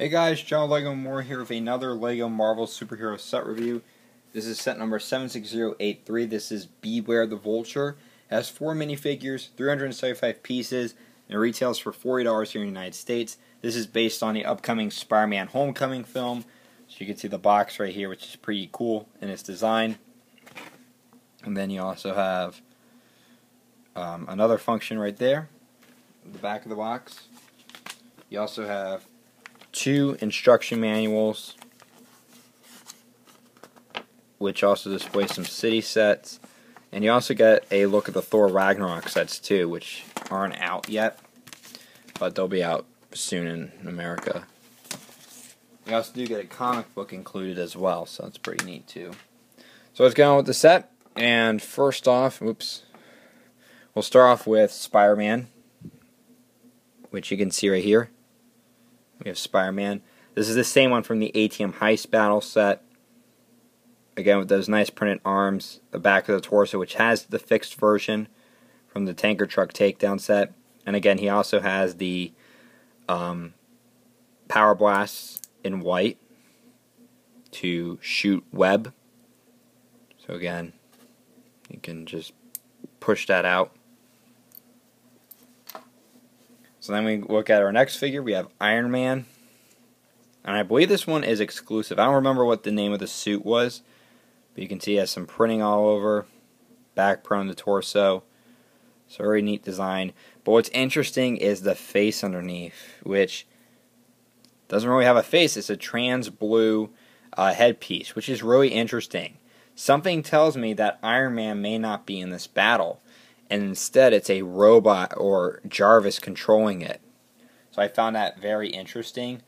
Hey guys, John Lego Moore here with another Lego Marvel Superhero set review. This is set number 76083. This is Beware the Vulture. It has 4 minifigures, 375 pieces, and it retails for $40 here in the United States. This is based on the upcoming Spider-Man Homecoming film. So you can see the box right here, which is pretty cool in its design. And then you also have another function right there, the back of the box. You also have 2 instruction manuals, which also display some city sets, and you also get a look at the Thor Ragnarok sets too, which aren't out yet, but they'll be out soon in America. You also do get a comic book included as well, so that's pretty neat too. So let's get on with the set, and first off, we'll start off with Spider-Man, which you can see right here. We have Spider-Man. This is the same one from the ATM Heist Battle set. Again, with those nice printed arms, the back of the torso, which has the fixed version from the Tanker Truck Takedown set. And again, he also has the Power Blasts in white to shoot web. So again, you can just push that out. So then we look at our next figure. We have Iron Man. And I believe this one is exclusive. I don't remember what the name of the suit was. But you can see it has some printing all over. Back prone the torso. So very neat design. But what's interesting is the face underneath, which doesn't really have a face. It's a trans blue headpiece, which is really interesting. Something tells me that Iron Man may not be in this battle, and instead it's a robot or Jarvis controlling it. So I found that very interesting.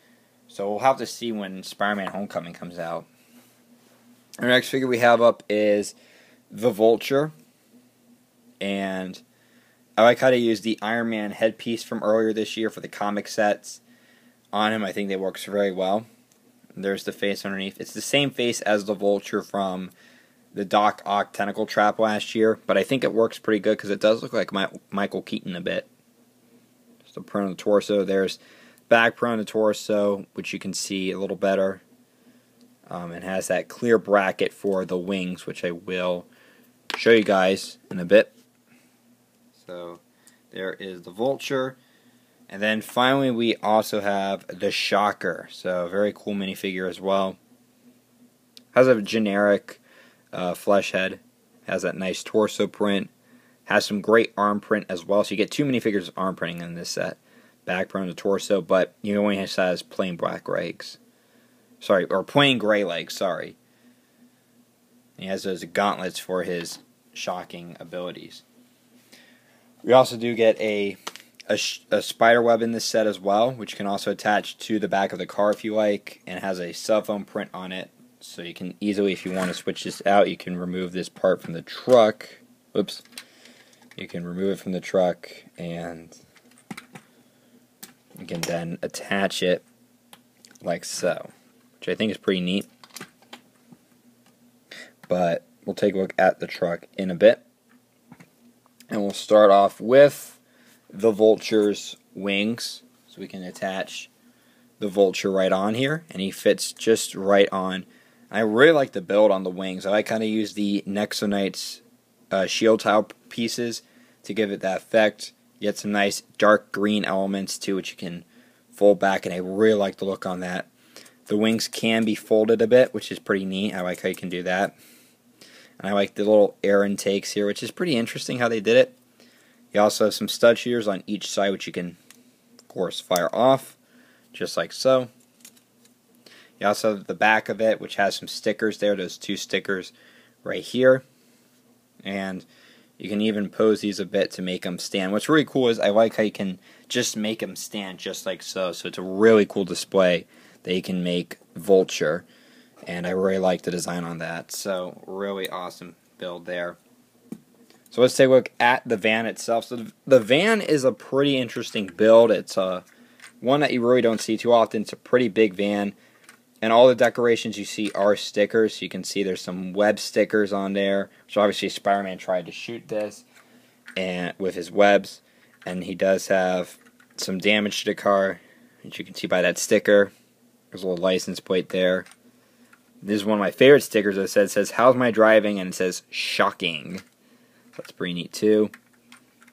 So we'll have to see when Spider-Man Homecoming comes out. Our next figure we have up is the Vulture. And I like how they use the Iron Man headpiece from earlier this year for the comic sets on him. I think that works very well. There's the face underneath. It's the same face as the Vulture from the Doc Ock Tentacle Trap last year, but I think it works pretty good because it does look like Michael Keaton a bit. Just a print on the torso. There's back print on the torso, which you can see a little better. It has that clear bracket for the wings, which I will show you guys in a bit. So there is the Vulture. And then finally we also have the Shocker. So very cool minifigure as well. Has a generic flesh head, has that nice torso print, has some great arm print as well. So you get 2 minifigures of arm printing in this set. Back print on the torso, but you only has plain black legs. Sorry, or plain gray legs, sorry. He has those gauntlets for his shocking abilities. We also do get a spider web in this set as well, which can also attach to the back of the car if you like, and has a cell phone print on it. So you can easily, if you want to switch this out, you can remove this part from the truck. Oops. You can remove it from the truck, and you can then attach it like so, which I think is pretty neat. But we'll take a look at the truck in a bit. And we'll start off with the Vulture's wings. So we can attach the Vulture right on here, and he fits just right on. I really like the build on the wings. I kind of use the Nexonite's shield tile pieces to give it that effect. You get some nice dark green elements too, which you can fold back, and I really like the look on that. The wings can be folded a bit, which is pretty neat. I like how you can do that. And I like the little air intakes here, which is pretty interesting how they did it. You also have some stud shooters on each side, which you can, of course, fire off, just like so. You also have the back of it, which has some stickers there, those 2 stickers right here. And you can even pose these a bit to make them stand. What's really cool is I like how you can just make them stand just like so. So it's a really cool display that you can make Vulture. And I really like the design on that. So really awesome build there. So let's take a look at the van itself. So the van is a pretty interesting build. It's one that you really don't see too often. It's a pretty big van. And all the decorations you see are stickers. So you can see there's some web stickers on there. So obviously Spider-Man tried to shoot this and with his webs. And he does have some damage to the car, as you can see by that sticker. There's a little license plate there. This is one of my favorite stickers that says, "How's my driving?" and it says, "Shocking." That's pretty neat too.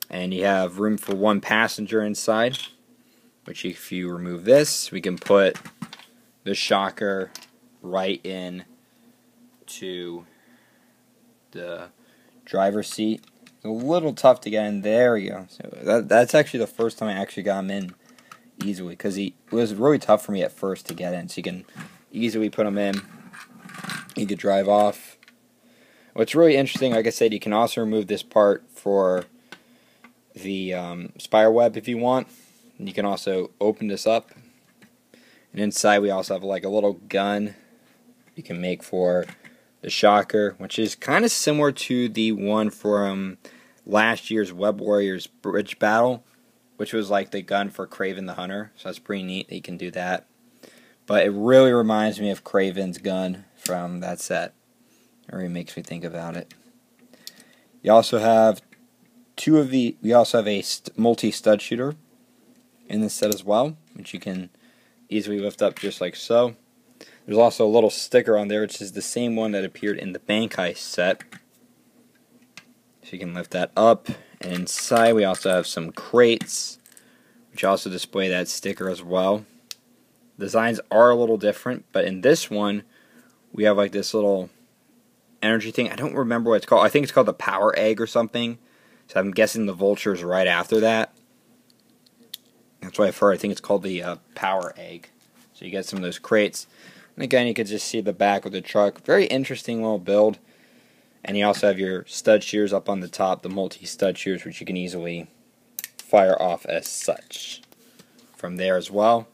And you have room for one passenger inside, which if you remove this, we can put the shocker right in to the driver's seat. It's a little tough to get in. There we go. So that's actually the first time I actually got him in easily, because it was really tough for me at first to get in. So you can easily put him in. You could drive off. What's really interesting, like I said, you can also remove this part for the spider web if you want. And you can also open this up. And inside we also have like a little gun you can make for the shocker, which is kind of similar to the one from last year's Web Warriors Bridge Battle, which was like the gun for Kraven the Hunter. So that's pretty neat that you can do that. But it really reminds me of Kraven's gun from that set. It really makes me think about it. You also have we also have a multi-stud shooter in this set as well, which you can easily lift up just like so. There's also a little sticker on there, which is the same one that appeared in the Bank Heist set. So you can lift that up. And inside we also have some crates, which also display that sticker as well. Designs are a little different, but in this one, we have like this little energy thing. I don't remember what it's called. I think it's called the Power Egg or something. So I'm guessing the Vulture's right after that. That's what I've heard. I think it's called the Power Egg. So you get some of those crates. And again, you can just see the back of the truck. Very interesting little build. And you also have your stud shears up on the top, the multi-stud shears, which you can easily fire off as such from there as well.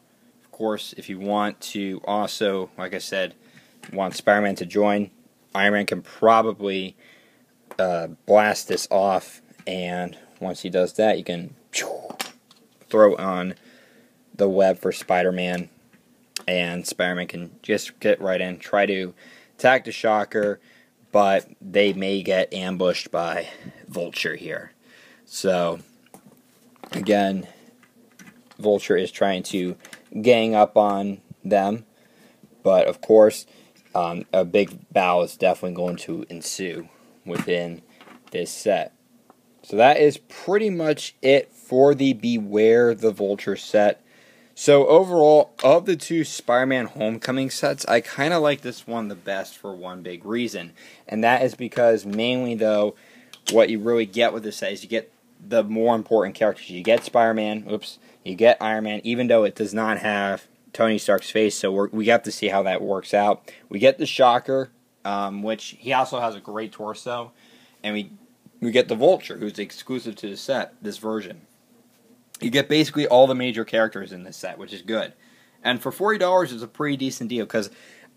Of course, if you want to also, like I said, want Spider-Man to join, Iron Man can probably blast this off, and once he does that, you can throw on the web for Spider-Man, and Spider-Man can just get right in, try to attack the shocker, but they may get ambushed by Vulture here. So, again, Vulture is trying to gang up on them, but of course, a big battle is definitely going to ensue within this set. So that is pretty much it for the Beware the Vulture set. So overall, of the two Spider-Man Homecoming sets, I kind of like this one the best for one big reason. And that is because mainly, though, what you really get with this set is you get the more important characters. You get Spider-Man, you get Iron Man, even though it does not have Tony Stark's face, so we have to see how that works out. We get the Shocker, which he also has a great torso, and we get the Vulture, who's exclusive to the set, this version. You get basically all the major characters in this set, which is good. And for $40, it's a pretty decent deal, because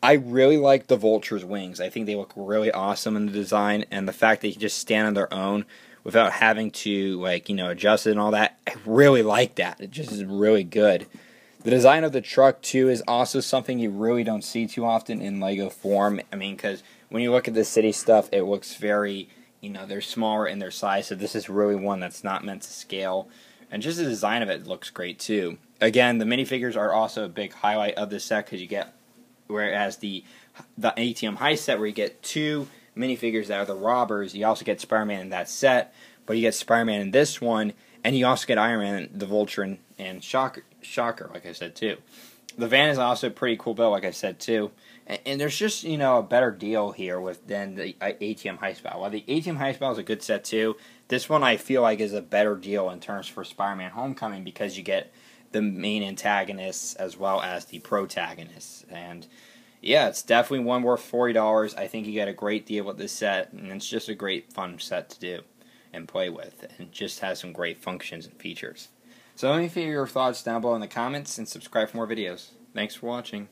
I really like the Vulture's wings. I think they look really awesome in the design, and the fact that you just stand on their own without having to, like, adjust it and all that, I really like that. It just is really good. The design of the truck, too, is also something you really don't see too often in LEGO form. I mean, because when you look at the city stuff, it looks very, they're smaller in their size, so this is really one that's not meant to scale. And just the design of it looks great, too. Again, the minifigures are also a big highlight of this set, because you get, whereas the ATM Heist set, where you get two minifigures that are the robbers, you also get Spider-Man in that set, but you get Spider-Man in this one, and you also get Iron Man, the Vulture, and Shocker, like I said, too. The van is also a pretty cool build, like I said, too. And there's just, a better deal here than the ATM Heist Battle. While the ATM Heist Battle is a good set, too, this one I feel like is a better deal in terms for Spider-Man Homecoming, because you get the main antagonists as well as the protagonists. And, yeah, it's definitely one worth $40. I think you get a great deal with this set, and it's just a great, fun set to do and play with. And it just has some great functions and features. So let me hear your thoughts down below in the comments, and subscribe for more videos. Thanks for watching.